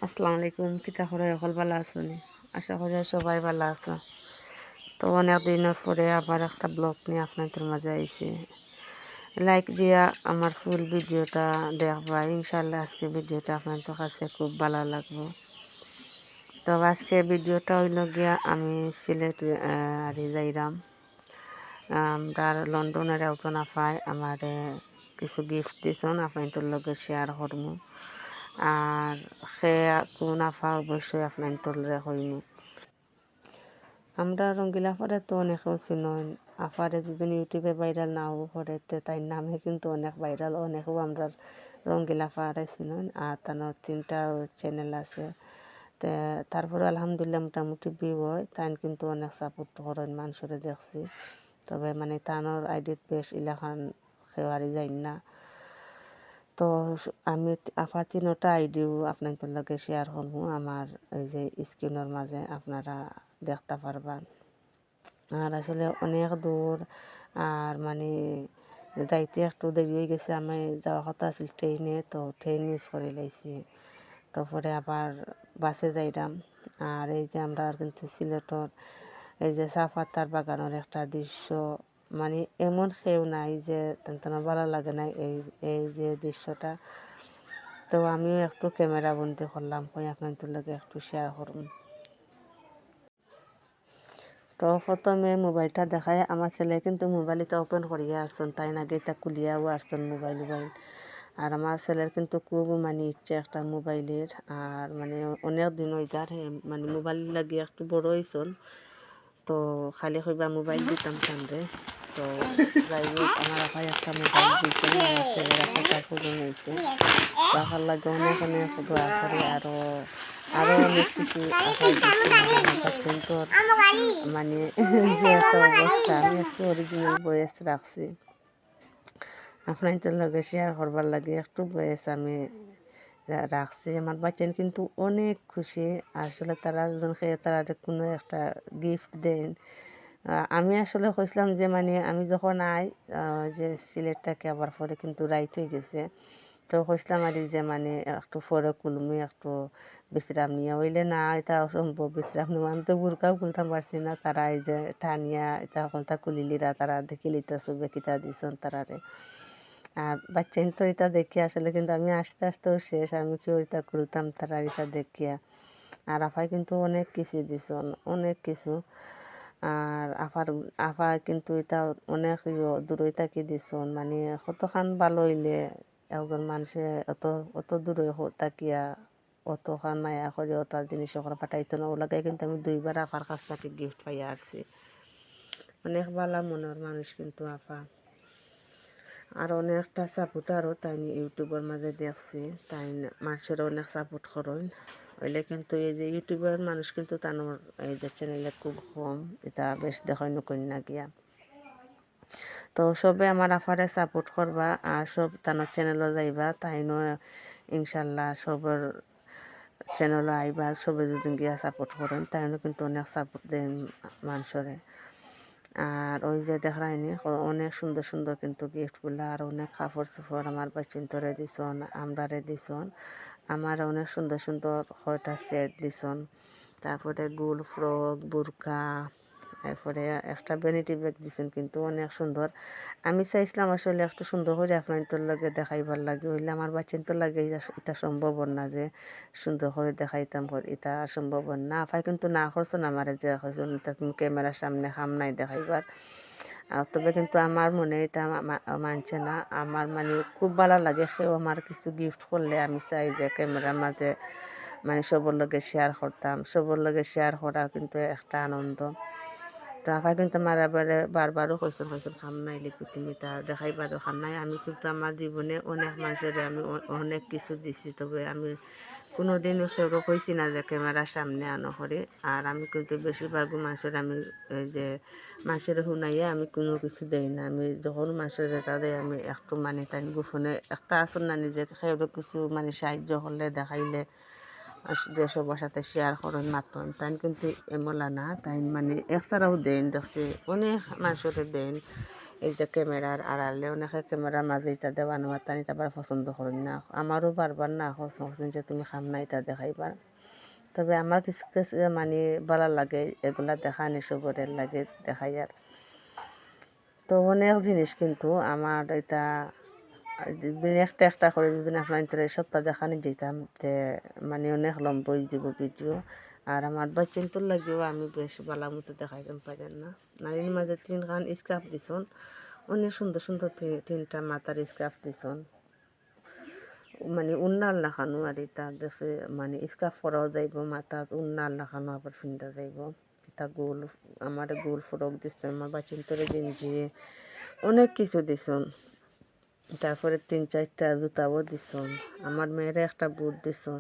আসসালামু আলাইকুম। কিতা করে সকল ভালো আছো নি? আশা করি সবাই ভালো আছো। তো অনেক দিনের পরে আবার একটা ব্লগ নিয়ে আপনাদের মাঝে আইছি। লাইক দিয়া আমার ফুল ভিডিওটা দেখবা, ইনশাল্লাহ আজকে ভিডিওটা আপনাদের কাছে খুব ভালো লাগবে। তো আজকে ভিডিওটা হইল গিয়া আমি সিলেট যাইরাম। আমরা লন্ডনের একজন আফায় আমার কিছু গিফট দিছন, আপনাদের লগে শেয়ার করবো। আর সে কোন আফা অবশ্যই আপনাদের কইমু। আমরা রঙ্গিলা পরে তো অনেকেও চিনন, আফারে যদি ইউটিউবে ভাইরাল নাও করে তাই নামে কিন্তু অনেক ভাইরাল, অনেকেও আমরা রঙ্গিলা পারে চিনন। আর তার 3টা চ্যানেল আছে। তারপরে আলহামদুলিল্লাহ মোটামুটি ভিউ হয়, তাই কিন্তু অনেক সাপোর্ট করেন মানুষরে দেখছি। তবে মানে তানোর আইডিত বেশ ইলাখান খেওয়ারি যাই না। তো আমি আফার 3টা আইডিও আপনাদের লগে শেয়ার করবো আমার এই যে স্ক্রিনের মাঝে আপনারা দেখতে পারবেন। আর আসলে অনেক দূর, আর মানে যাইতে একটু দেরি হয়ে গেছে। আমি যাওয়ার কথা আছিল ট্রেনে, তো ট্রেন মিস করে লাইছি। তারপরে আবার বাসে যাইলাম। আর এই যে আমরা কিন্তু সিলেটর এই যে চা পাতার বাগানের একটা দৃশ্য, মানে এমন কেউ নাই যে তেমন ভালো লাগে না এই এই যে দৃশ্যটা। তো আমিও একটু ক্যামেরা বন্দি করলাম, কই আপনাদের লগে একটু শেয়ার করুন। তো প্রথমে মোবাইলটা দেখায় আমার ছেলে কিন্তু মোবাইলটা ওপেন করিয়া আসছেন, তাই না গেটা খুলিয়াও আসছেন মোবাইল। আর আমার ছেলের কিন্তু খুব মানে ইচ্ছে একটা মোবাইলের, আর মানে অনেক দিন হয়ে যার মানে মোবাইল লাগিয়ে একটু বড় হয়েছেন। তো খালি কইবা মোবাইল দিতাম তানরে। তো যাই হোক আমার আপাই একটা মোবাইল দিয়েছে, আমার ছেলের আশাটা পূরণ হয়েছে। তো আপার লাগে অনেক অনেক দোয়া করে। আরো অনেক কিছু আশা দিচ্ছে আমার বাচ্চেন। তো মানে যে একটা অবস্থা, আমি একটু অরিজিনাল বয়েস রাখছি আপনাদের লগে শেয়ার করবার লাগে, একটু বয়েস আমি রাখছি। আমার বাচ্চেন কিন্তু অনেক খুশি। আসলে তারা যখন খেয়ে তারা কোনো একটা গিফট দেন। আমি আসলে কইছিলাম যে মানে আমি যখন যে সিলেট থেকে আবার পরে কিন্তু রাইত হয়ে গেছে। তো কইছিলাম আর যে মানে একটু পরে কুলমি একটু বিশ্রাম নিয়ে হইলে না, এটা অসম্ভব বিশ্রাম নেওয়া। আমি তো বুরকাও খুলতাম পারছি না, তারা এই যে টানিয়া এটা কলতা কুলিলিরা তারা দেখি লিতা সবে কিতা দিছন তারারে। আর বাচ্চাইন তো এটা দেখি আসলে কিন্তু আমি আস্তে আস্তেও শেষ, আমি কেউ এটা খুলতাম তারা এটা দেখিয়া। আর আফাই কিন্তু অনেক কিছু দিছন, অনেক কিছু। আর আফা কিন্তু এটা অনেক দূরই থাকি দিছন, মানে কতখান ভালো হইলে একজন মানুষে অত অত দূরে তাকিয়া অতখান মায়া করে অত জিনিস ওখানে পাঠাইতো না। ওলাগে কিন্তু আমি 2বার আফার কাছ থেকে গিফট পাইয়া আসছি। অনেক ভালো মনের মানুষ কিন্তু আফা। আর অনেকটা সাপোর্ট আরও তাই ইউটিউবের মাঝে দেখছি, তাই মানুষের অনেক সাপোর্ট করেন। হইলে কিন্তু এই যে ইউটিউবের মানুষ কিন্তু তার এই যে চ্যানেলে খুব কম, এটা বেশ দেখাই নকই না গিয়া। তো সবে আমার আফারে সাপোর্ট করবা, আর সব তার চ্যানেলও যাইবা, তাই নয় ইনশাল্লাহ সবার চ্যানেলও আইবা। সবে যদি গিয়া সাপোর্ট করেন তাই কিন্তু অনেক সাপোর্ট দেন মানুষরে। আর ওই যে দেখায়নি অনেক সুন্দর সুন্দর কিন্তু গিফটগুলো, আর অনেক কাপড় চোপড় আমার বাচ্চিন্তরে দিছন, আমরারে দিছন। আমার অনেক সুন্দর সুন্দর কয়টা সেট দিছন। তারপরে গোল ফ্রক, বুরকা, এরপরে একটা ভ্যানিটি ব্যাগ দিছেন কিন্তু অনেক সুন্দর। আমি চাইছিলাম আসলে একটু সুন্দর করে আপনাদের লগে দেখাইবার লাগে, হইলে আমার বাচ্চিন্তর লাগে এটা সম্ভব না যে সুন্দর করে দেখাইতাম, এটা সম্ভব না। আফাই কিন্তু না করছো না আমার যে হয়েছেন এটা তুমি ক্যামেরার সামনে খাম নাই দেখাইবার। তবে কিন্তু আমার মনে এটা মানছে না। আমার মানে খুব ভালো লাগে, সেও আমার কিছু গিফট করলে আমি চাই যে ক্যামেরার মাঝে মানে সবার লগে শেয়ার করতাম। সবার লগে শেয়ার করা কিন্তু একটা আনন্দ। তো আফাই কিন্তু আমার এবারে বারবারও কইসন খাম নাই লিখি তুমি তা দেখাইবারও খাম নাই। আমি কিন্তু আমার জীবনে অনেক মানুষের আমি অনেক কিছু দিছি, তবে আমি কোনোদিনও সেও কইছি না যে ক্যামেরার সামনে আনো করে। আর আমি কিন্তু বেশিরভাগ মানুষের আমি এই যে মানুষের শুনাইয়া আমি কোনো কিছু দেই না। আমি যখন মানুষের যেটা দেয় আমি একটু মানে তাই গোপনে একটা আসন না, নিজে সেও কিছু মানে সাহায্য করলে দেখাইলে যে সবার সাথে শেয়ার করেন মাতন, তাই কিন্তু এমলা না। তাই মানে একসারাও দেন দেখছি অনেক মানুষের দেন, এই যে ক্যামেরার আড়ালে অনেকে ক্যামেরার মাঝে ইটা দেওয়া নেওয়া তানি তারপর পছন্দ করেন না। আমারও বারবার না করছেন যে তুমি খাম না ইটা দেখাইবার, তবে আমার কিছু কিছু মানে ভালো লাগে এগুলা দেখানি, সবরের লাগে দেখাই। আর তো অনেক জিনিস কিন্তু আমার এটা দিন একটা একটা করে যদি আপনার এই সপ্তাহ দেখানি যেতাম যে মানে অনেক লম্বা হয়ে যাব ভিডিও। আর আমার বাচ্চান্তর লাগেও আমি বেশ ভালো মতো দেখাইতাম পারেন না। নারীর মাঝে 3খান স্কার্ফ দিছন, অনেক সুন্দর সুন্দর 3টা মাথার স্কার্ফ দিছন, মানে উন্নাল লাখানো। আর এটা দেখছে মানে স্কার্ফ করাও যাইব, মাথাত উন্নাল লাখানো আবার ফিন্দা যাইব। এটা গোল আমার গোল ফরক দিচ্ছেন, আমার বাচ্চান্তরে গেঞ্জি অনেক কিছু দিছন। তারপরে 3-4টা জুতাও দিছন, আমার মেয়েরে একটা বুট দিছন,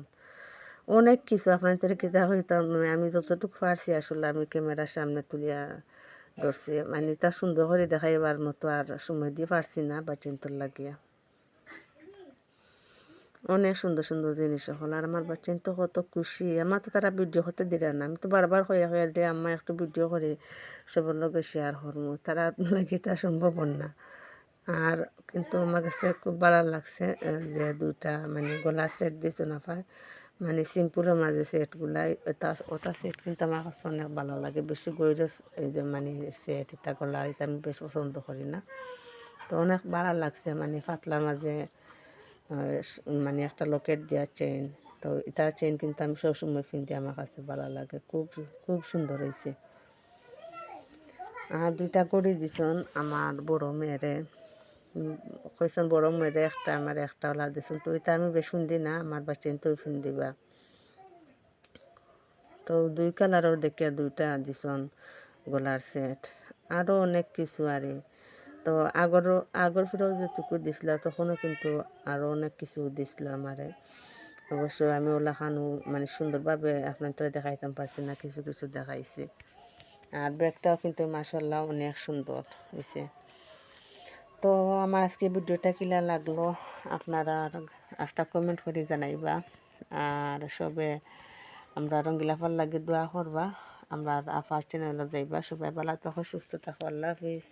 অনেক কিছু। আপনার তোর কিতা হইতাম আমি যতটুকু পারছি আসলে আমি ক্যামেরার সামনে তুলিয়া ধরছি, মানে তা সুন্দর করে দেখাইবার মতো আর সময় দিয়ে পারছি না বাচ্চান্তর লাগিয়া। অনেক সুন্দর সুন্দর জিনিস হল। আর আমার বাচ্চান তো কত খুশি, আমার তো তারা ভিডিও করতে দিলে না। আমি তো বারবার হইয়া হইয়া দিয়ে আমার একটু ভিডিও করে সবার লগে শেয়ার করবো, তারা লাগে তা সম্ভব না। আর কিন্তু আমার কাছে খুব ভালো লাগছে যে 2টা মানে গলা সেট দিয়েছে না পায়, মানে সিম্পলের মাঝে সেটগুলাই ওটা সেট কিন্তু আমার কাছে অনেক ভালো লাগে। বেশি গইরস এই যে মানে সেট এটা গলা এটা আমি বেশ পছন্দ করি না। তো অনেক ভালো লাগছে মানে পাতলার মাঝে মানে একটা লকেট দেওয়া চেইন। তো এটা চেইন কিন্তু আমি সবসময় কিনতে আমার কাছে ভালো লাগে, খুব খুব সুন্দর হয়েছে। আর 2টা গড়ি দিছন আমার বড় মেয়েরে, কইসন বড় মেয়েরে একটা আমার একটা ওলা দিছন। তো এটা আমি বেশ শুনদি না, আমার বাচ্চান তো দিবা। তো 2 কালারের দেখে 2টা দিছন গলার সেট, আরও অনেক কিছু আরে। তো আগর ফিরেও যেটুকু দিছিল তখনও কিন্তু আরও অনেক কিছু দিছিল আমারে। অবশ্য আমি ওলা খানু মানে সুন্দরভাবে আপনার তো দেখাইতাম পারছি না, কিছু কিছু দেখাইছি। আর ব্যাগটাও কিন্তু মাশাআল্লাহ অনেক সুন্দর হয়েছে। তো আমার আজকে ভিডিওটা কিলা লাগলো আপনারা একটা কমেন্ট করে জানাইবা। আর সবে আমরা রঙ্গিলাফার লাগে দোয়া করবা, আমরা আফার চ্যানেলে যাইবা। সবাই ভালো থাকো, সুস্থ থাকো, আল্লাহ হাফিজ।